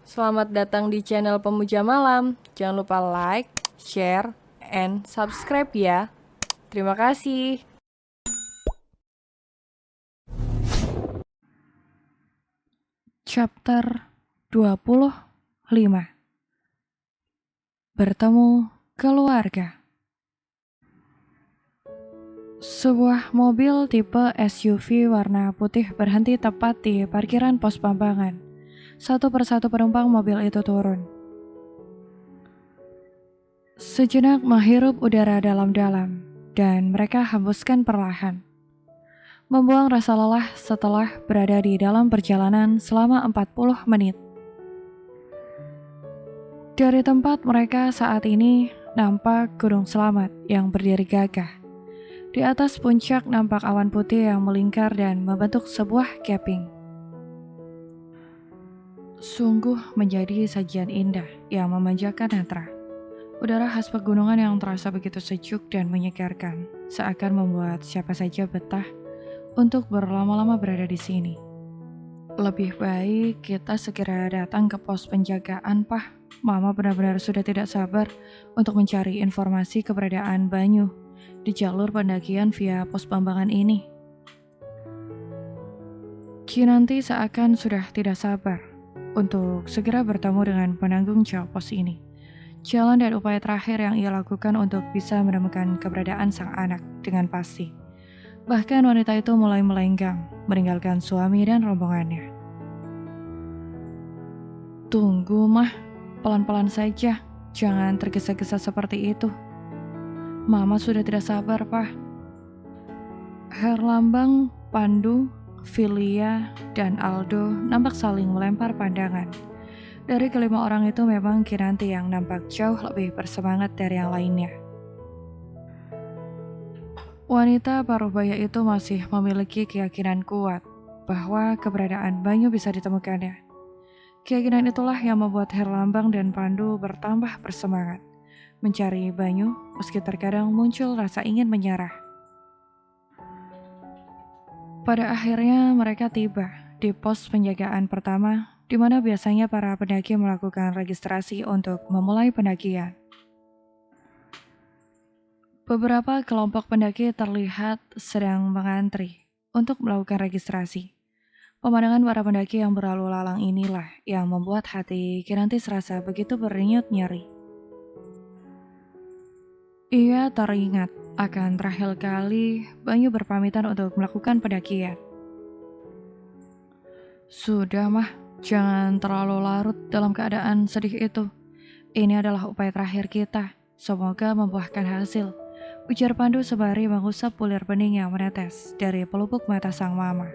Selamat datang di channel Pemuja Malam. Jangan lupa like, share, and subscribe ya. Terima kasih. Chapter 25. Bertemu keluarga. Sebuah mobil tipe SUV warna putih berhenti tepat di parkiran pos Pambangan. Satu persatu penumpang mobil itu turun. Sejenak menghirup udara dalam-dalam, dan mereka hembuskan perlahan. Membuang rasa lelah setelah berada di dalam perjalanan selama 40 menit. Dari tempat mereka saat ini nampak Gunung Selamat yang berdiri gagah. Di atas puncak nampak awan putih yang melingkar dan membentuk sebuah capping. Sungguh menjadi sajian indah yang memanjakan netra. Udara khas pegunungan yang terasa begitu sejuk dan menyegarkan, seakan membuat siapa saja betah untuk berlama-lama berada di sini. Lebih baik kita segera datang ke pos penjagaan, Pak. Mama benar-benar sudah tidak sabar untuk mencari informasi keberadaan Banyu di jalur pendakian via pos Pambangan ini. Kinanti seakan sudah tidak sabar untuk segera bertemu dengan penanggung jawab pos ini. Jalan dan upaya terakhir yang ia lakukan untuk bisa menemukan keberadaan sang anak dengan pasti. Bahkan wanita itu mulai melenggang, meninggalkan suami dan rombongannya. Tunggu, Mah. Pelan-pelan saja. Jangan tergesa-gesa seperti itu. Mama sudah tidak sabar, Pak. Herlambang, Pandu, Filia, dan Aldo nampak saling melempar pandangan. Dari kelima orang itu memang Kinanti yang nampak jauh lebih bersemangat dari yang lainnya. Wanita paruh-baya itu masih memiliki keyakinan kuat bahwa keberadaan Banyu bisa ditemukannya. Keyakinan itulah yang membuat Herlambang dan Pandu bertambah bersemangat mencari Banyu meski terkadang muncul rasa ingin menyerah. Pada akhirnya mereka tiba di pos penjagaan pertama di mana biasanya para pendaki melakukan registrasi untuk memulai pendakian. Beberapa kelompok pendaki terlihat sedang mengantri untuk melakukan registrasi. Pemandangan para pendaki yang berlalu lalang inilah yang membuat hati Kinanti serasa begitu berdenyut nyeri. Ia teringat akan terakhir kali Banyu berpamitan untuk melakukan pendakian. Sudah, Mah, jangan terlalu larut dalam keadaan sedih itu. Ini adalah upaya terakhir kita. Semoga membuahkan hasil, ujar Pandu sembari mengusap bulir bening yang menetes dari pelupuk mata sang mama.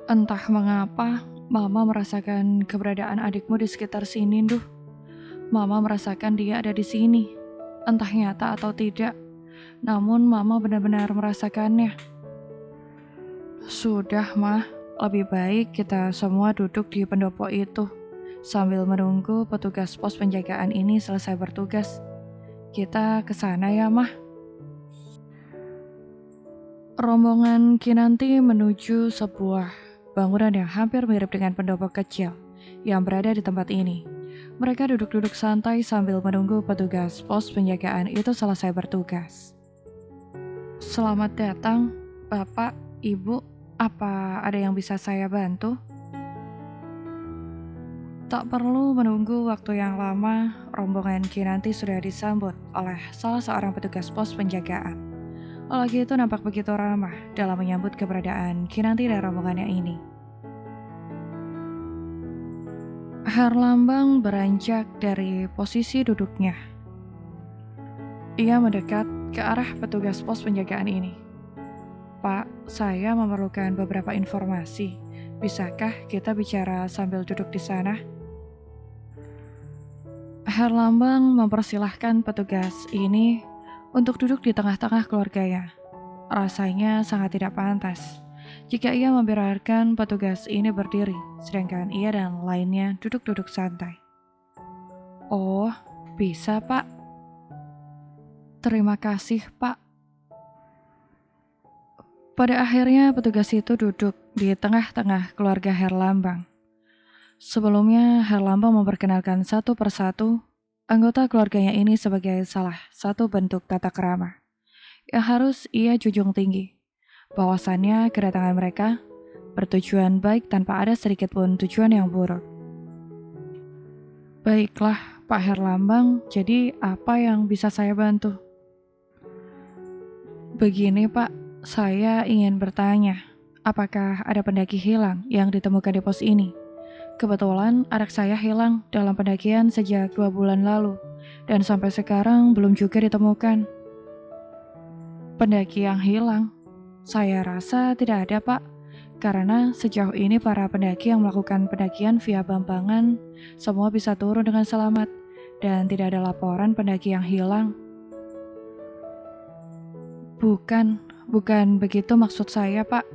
Entah mengapa, Mama merasakan keberadaan adikmu di sekitar sini, Duh. Mama merasakan dia ada di sini, entah nyata atau tidak. Namun Mama benar-benar merasakannya. Sudah, Mah. Lebih baik kita semua duduk di pendopo itu sambil menunggu petugas pos penjagaan ini selesai bertugas. Kita ke sana ya, Mah. Rombongan Kinanti menuju sebuah bangunan yang hampir mirip dengan pendopo kecil yang berada di tempat ini. Mereka duduk-duduk santai sambil menunggu petugas pos penjagaan itu selesai bertugas. Selamat datang, Bapak, Ibu. Apa ada yang bisa saya bantu? Tak perlu menunggu waktu yang lama, rombongan Kinanti sudah disambut oleh salah seorang petugas pos penjagaan. Lelaki itu nampak begitu ramah dalam menyambut keberadaan Kinanti dan rombongannya ini. Herlambang beranjak dari posisi duduknya. Ia mendekat ke arah petugas pos penjagaan ini. Pak, saya memerlukan beberapa informasi. Bisakah kita bicara sambil duduk di sana? Herlambang mempersilahkan petugas ini untuk duduk di tengah-tengah keluarganya. Rasanya sangat tidak pantas jika ia membiarkan petugas ini berdiri, sedangkan ia dan lainnya duduk-duduk santai. Oh, bisa, Pak. Terima kasih, Pak. Pada akhirnya petugas itu duduk di tengah-tengah keluarga Herlambang. Sebelumnya, Herlambang memperkenalkan satu persatu anggota keluarganya ini sebagai salah satu bentuk tata krama yang harus ia junjung tinggi. Bahwasannya kedatangan mereka bertujuan baik tanpa ada sedikit pun tujuan yang buruk. Baiklah, Pak Herlambang, jadi apa yang bisa saya bantu? Begini Pak, saya ingin bertanya, apakah ada pendaki hilang yang ditemukan di pos ini? Kebetulan anak saya hilang dalam pendakian sejak 2 bulan lalu, dan sampai sekarang belum juga ditemukan. Pendaki yang hilang? Saya rasa tidak ada Pak, karena sejauh ini para pendaki yang melakukan pendakian via Bambangan semua bisa turun dengan selamat, dan tidak ada laporan pendaki yang hilang. Bukan begitu maksud saya Pak.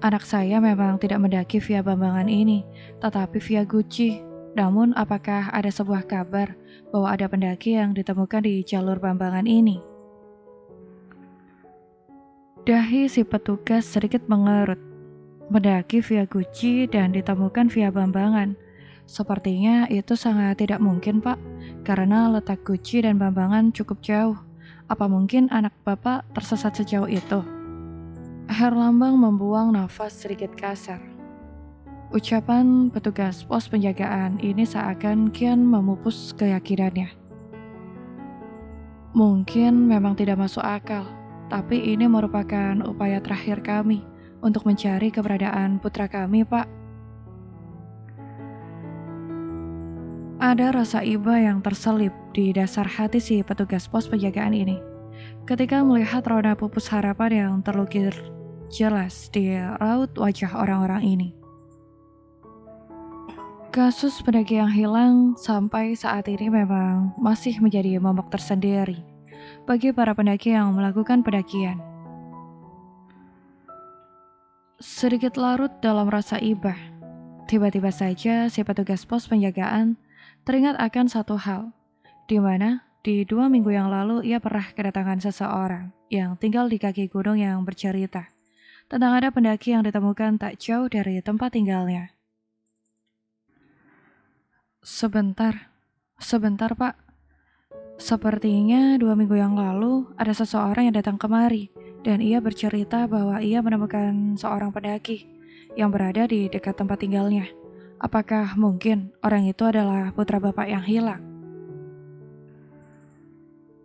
Anak saya memang tidak mendaki via Bambangan ini, tetapi via Guci. Namun apakah ada sebuah kabar bahwa ada pendaki yang ditemukan di jalur Bambangan ini? Dahi si petugas sedikit mengerut. Mendaki via Guci dan ditemukan via Bambangan. Sepertinya itu sangat tidak mungkin Pak, karena letak Guci dan Bambangan cukup jauh. Apa mungkin anak Bapak tersesat sejauh itu? Herlambang membuang nafas sedikit kasar. Ucapan petugas pos penjagaan ini seakan kian memupus keyakinannya. Mungkin memang tidak masuk akal, tapi ini merupakan upaya terakhir kami untuk mencari keberadaan putra kami, Pak. Ada rasa iba yang terselip di dasar hati si petugas pos penjagaan ini ketika melihat roda pupus harapan yang terlukir jelas di raut wajah orang-orang ini. Kasus pendaki yang hilang sampai saat ini memang masih menjadi momok tersendiri bagi para pendaki yang melakukan pendakian. Sedikit larut dalam rasa iba, tiba-tiba saja si petugas pos penjagaan teringat akan satu hal, di mana di 2 minggu yang lalu ia pernah kedatangan seseorang yang tinggal di kaki gunung yang bercerita tentang ada pendaki yang ditemukan tak jauh dari tempat tinggalnya. Sebentar Pak. Sepertinya 2 minggu yang lalu ada seseorang yang datang kemari dan ia bercerita bahwa ia menemukan seorang pendaki yang berada di dekat tempat tinggalnya. Apakah mungkin orang itu adalah putra Bapak yang hilang?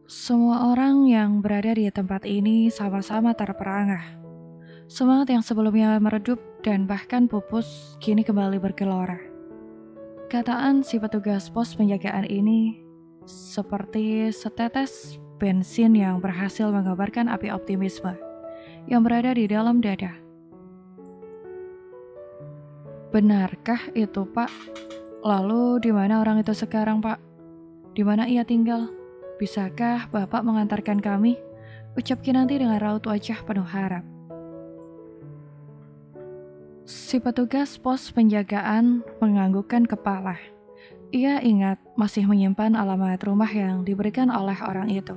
Semua orang yang berada di tempat ini sama-sama terperangah. Semangat yang sebelumnya meredup dan bahkan pupus kini kembali bergelora. Kataan si petugas pos penjagaan ini seperti setetes bensin yang berhasil mengabarkan api optimisme yang berada di dalam dada. Benarkah itu, Pak? Lalu di mana orang itu sekarang, Pak? Di mana ia tinggal? Bisakah Bapak mengantarkan kami? Ucap Kinanti dengan raut wajah penuh harap. Si petugas pos penjagaan menganggukkan kepala. Ia ingat masih menyimpan alamat rumah yang diberikan oleh orang itu.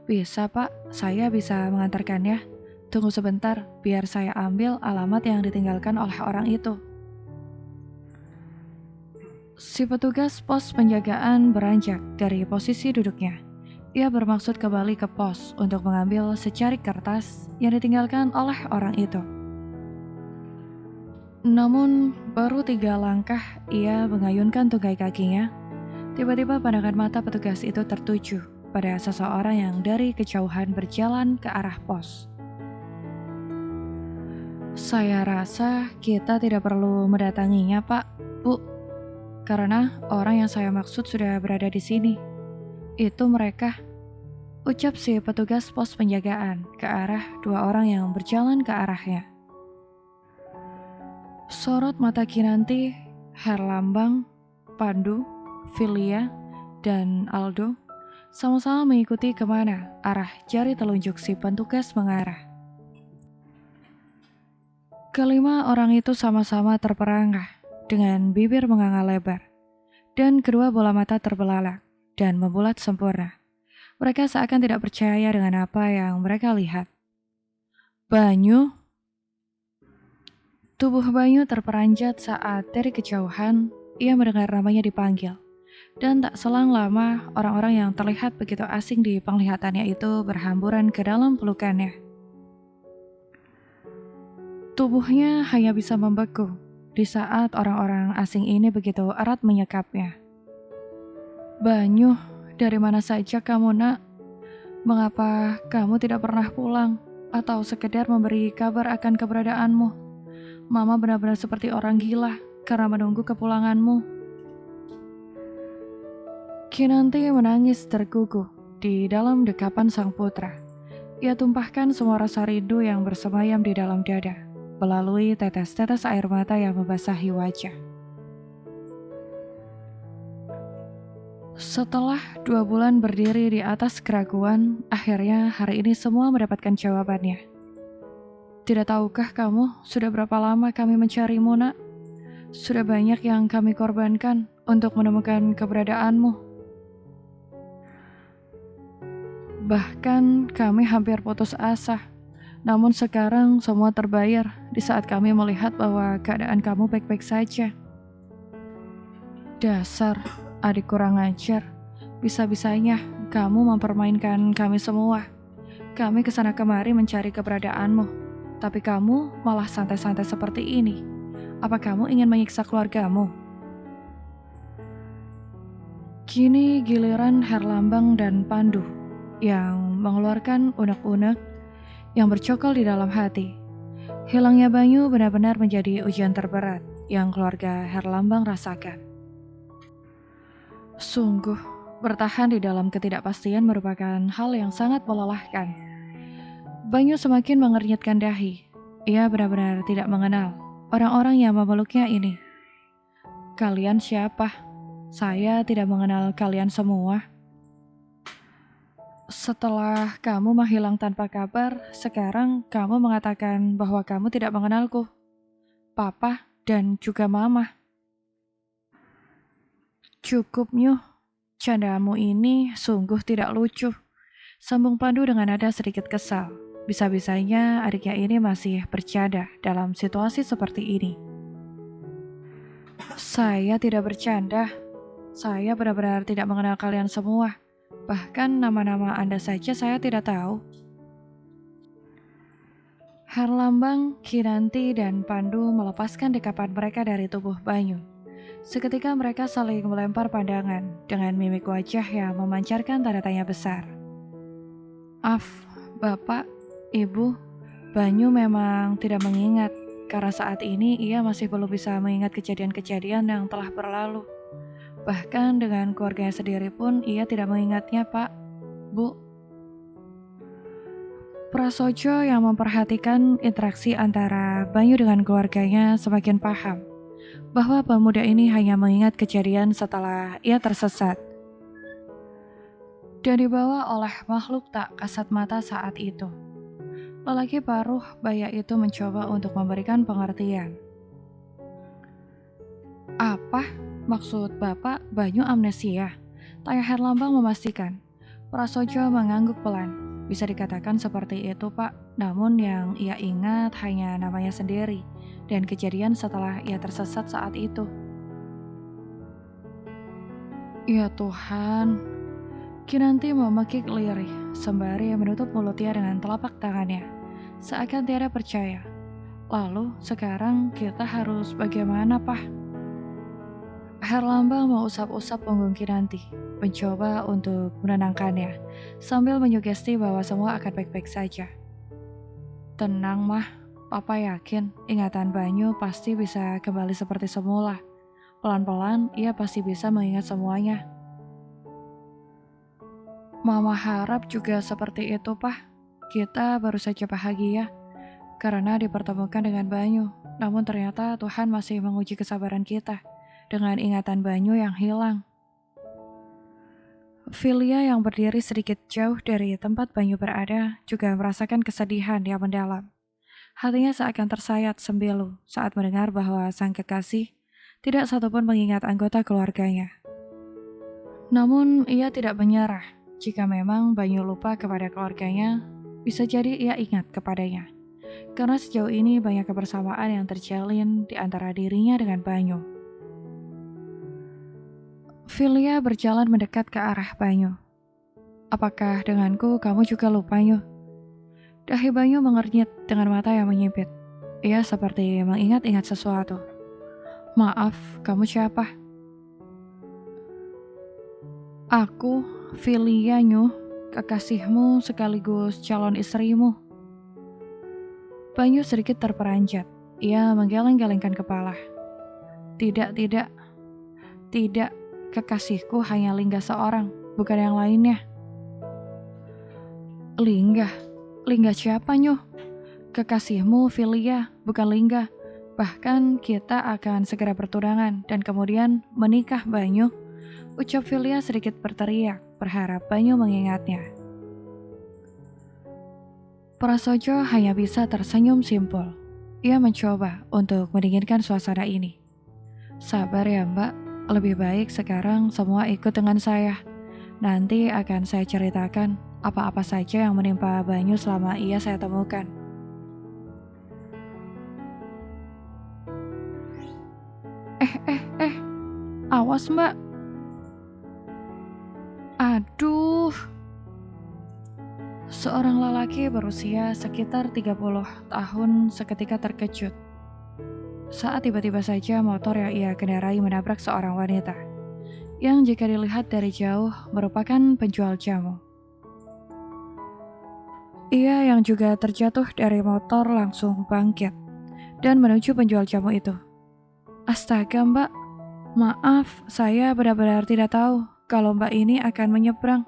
Bisa Pak, saya bisa mengantarkannya. Tunggu sebentar, biar saya ambil alamat yang ditinggalkan oleh orang itu. Si petugas pos penjagaan beranjak dari posisi duduknya. Ia bermaksud kembali ke pos untuk mengambil secarik kertas yang ditinggalkan oleh orang itu. Namun, baru 3 langkah ia mengayunkan tunggai kakinya. Tiba-tiba pandangan mata petugas itu tertuju pada seseorang yang dari kejauhan berjalan ke arah pos. Saya rasa kita tidak perlu mendatanginya, Pak, Bu. Karena orang yang saya maksud sudah berada di sini. Itu mereka, ucap si petugas pos penjagaan ke arah 2 orang yang berjalan ke arahnya. Sorot mata Kinanti, Herlambang, Pandu, Filia, dan Aldo sama-sama mengikuti kemana arah jari telunjuk si petugas mengarah. Kelima orang itu sama-sama terperangah dengan bibir menganga lebar, dan kedua bola mata terbelalak dan membulat sempurna. Mereka seakan tidak percaya dengan apa yang mereka lihat. Banyu, Tubuh Banyu terperanjat saat dari kejauhan ia mendengar namanya dipanggil. Dan tak selang lama, orang-orang yang terlihat begitu asing di penglihatannya itu berhamburan ke dalam pelukannya. Tubuhnya hanya bisa membeku di saat orang-orang asing ini begitu erat menyekapnya. Banyu, dari mana saja kamu nak? Mengapa kamu tidak pernah pulang? Atau sekedar memberi kabar akan keberadaanmu? Mama benar-benar seperti orang gila karena menunggu kepulanganmu. Kinanti menangis terguguh di dalam dekapan sang putra. Ia tumpahkan semua rasa rindu yang bersemayam di dalam dada melalui tetes-tetes air mata yang membasahi wajah. Setelah 2 bulan berdiri di atas keraguan, akhirnya hari ini semua mendapatkan jawabannya. Tidak tahukah kamu sudah berapa lama kami mencarimu, nak? Sudah banyak yang kami korbankan untuk menemukan keberadaanmu. Bahkan kami hampir putus asa. Namun sekarang semua terbayar di saat kami melihat bahwa keadaan kamu baik-baik saja. Dasar adik kurang ajar, bisa-bisanya kamu mempermainkan kami semua. Kami kesana kemari mencari keberadaanmu, tapi kamu malah santai-santai seperti ini. Apa kamu ingin menyiksa keluargamu? Kini giliran Herlambang dan Pandu yang mengeluarkan unek-unek yang bercokol di dalam hati. Hilangnya Banyu benar-benar menjadi ujian terberat yang keluarga Herlambang rasakan. Sungguh, bertahan di dalam ketidakpastian merupakan hal yang sangat melelahkan. Banyu semakin mengernyitkan dahi. Ia benar-benar tidak mengenal orang-orang yang memeluknya ini. Kalian siapa? Saya tidak mengenal kalian semua. Setelah kamu menghilang tanpa kabar, sekarang kamu mengatakan bahwa kamu tidak mengenalku, Papa, dan juga Mama. Cukup, Nyuh. Candamu ini sungguh tidak lucu. Sambung Pandu dengan nada sedikit kesal. Bisa-bisanya adiknya ini masih bercanda dalam situasi seperti ini. Saya tidak bercanda. Saya benar-benar tidak mengenal kalian semua. Bahkan nama-nama Anda saja saya tidak tahu. Herlambang, Kinanti, dan Pandu melepaskan dekapan mereka dari tubuh Banyu. Seketika mereka saling melempar pandangan dengan mimik wajah yang memancarkan tanda tanya besar. Bapak, Ibu, Banyu memang tidak mengingat karena saat ini ia masih belum bisa mengingat kejadian-kejadian yang telah berlalu. Bahkan dengan keluarganya sendiri pun ia tidak mengingatnya, Pak, Bu. Prasojo yang memperhatikan interaksi antara Banyu dengan keluarganya semakin paham bahwa pemuda ini hanya mengingat kejadian setelah ia tersesat dan dibawa oleh makhluk tak kasat mata saat itu. Lelaki paruh baya itu mencoba untuk memberikan pengertian. Apa? Maksud Bapak Banyu amnesia? Tanya Herlambang memastikan. Prasojo mengangguk pelan. Bisa dikatakan seperti itu, Pak. Namun yang ia ingat hanya namanya sendiri dan kejadian setelah ia tersesat saat itu. Ya Tuhan. Kinanti memekik lirih sembari menutup mulutnya dengan telapak tangannya. Seakan tiada percaya. Lalu sekarang kita harus bagaimana, Pak? Herlambang mengusap-usap punggung Kinanti, mencoba untuk menenangkannya, sambil menyugesti bahwa semua akan baik-baik saja. Tenang, Mah. Papa yakin ingatan Banyu pasti bisa kembali seperti semula. Pelan-pelan ia pasti bisa mengingat semuanya. Mama harap juga seperti itu, Pak. Kita baru saja bahagia karena dipertemukan dengan Banyu. Namun ternyata Tuhan masih menguji kesabaran kita dengan ingatan Banyu yang hilang. Filia yang berdiri sedikit jauh dari tempat Banyu berada juga merasakan kesedihan yang mendalam. Hatinya seakan tersayat sembilu saat mendengar bahwa sang kekasih tidak satupun mengingat anggota keluarganya. Namun ia tidak menyerah. Jika memang Banyu lupa kepada keluarganya, bisa jadi ia ingat kepadanya. karena sejauh ini banyak kebersamaan yang terjalin di antara dirinya dengan Banyu. Filia berjalan mendekat ke arah Banyu. Apakah denganku kamu juga lupa, Nyu? Dahi Banyu mengernyit dengan mata yang menyipit. Ia seperti mengingat-ingat sesuatu. Maaf, kamu siapa? Aku, Filia, Nyu, kekasihmu sekaligus calon istrimu. Banyu sedikit terperanjat. Ia menggeleng-gelengkan kepala. Tidak, kekasihku hanya Lingga seorang, bukan yang lainnya. Lingga siapa, Nyu? Kekasihmu Filia, bukan Lingga. Bahkan kita akan segera bertunangan dan kemudian menikah, Banyu. Ucap Filia sedikit berteriak, berharap Banyu mengingatnya. Prasojo hanya bisa tersenyum simpul. Ia mencoba untuk mendinginkan suasana ini. Sabar ya, Mbak. Lebih baik sekarang semua ikut dengan saya. Nanti akan saya ceritakan apa-apa saja yang menimpa Banyu selama ia saya temukan. Awas, Mbak. Aduh. Seorang lelaki berusia sekitar 30 tahun seketika terkejut saat tiba-tiba saja motor yang ia kendarai menabrak seorang wanita yang jika dilihat dari jauh merupakan penjual jamu. Ia yang juga terjatuh dari motor langsung bangkit dan menuju penjual jamu itu. Astaga, Mbak, maaf, saya benar-benar tidak tahu kalau Mbak ini akan menyeberang.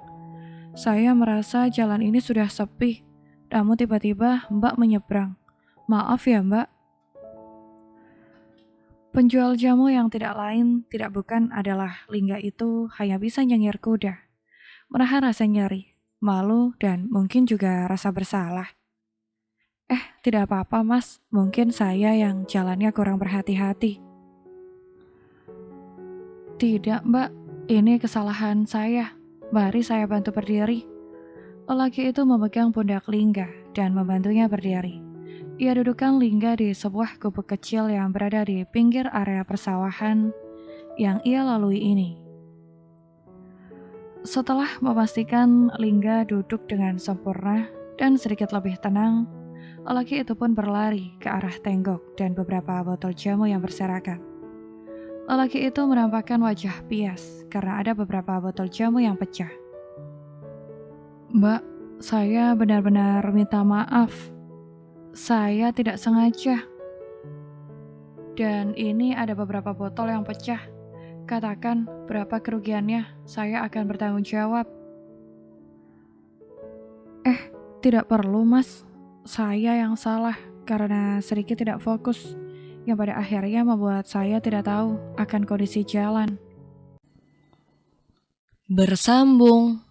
Saya merasa jalan ini sudah sepi, namun tiba-tiba Mbak menyeberang. Maaf ya, Mbak. Penjual jamu yang tidak lain, tidak bukan adalah Lingga itu hanya bisa nyengir kuda. Menahan rasa nyeri, malu, dan mungkin juga rasa bersalah. Tidak apa-apa, Mas. Mungkin saya yang jalannya kurang berhati-hati. Tidak, Mbak. Ini kesalahan saya. Mari saya bantu berdiri. Lelaki itu memegang pundak Lingga dan membantunya berdiri. Ia dudukkan Lingga di sebuah gubuk kecil yang berada di pinggir area persawahan yang ia lalui ini. Setelah memastikan Lingga duduk dengan sempurna dan sedikit lebih tenang, lelaki itu pun berlari ke arah tenggok dan beberapa botol jamu yang berserakan. Lelaki itu menampakkan wajah pias karena ada beberapa botol jamu yang pecah. Mbak, saya benar-benar minta maaf. Saya tidak sengaja. Dan ini ada beberapa botol yang pecah. Katakan berapa kerugiannya, saya akan bertanggung jawab. Tidak perlu, Mas. Saya yang salah karena sedikit tidak fokus, yang pada akhirnya membuat saya tidak tahu akan kondisi jalan. Bersambung.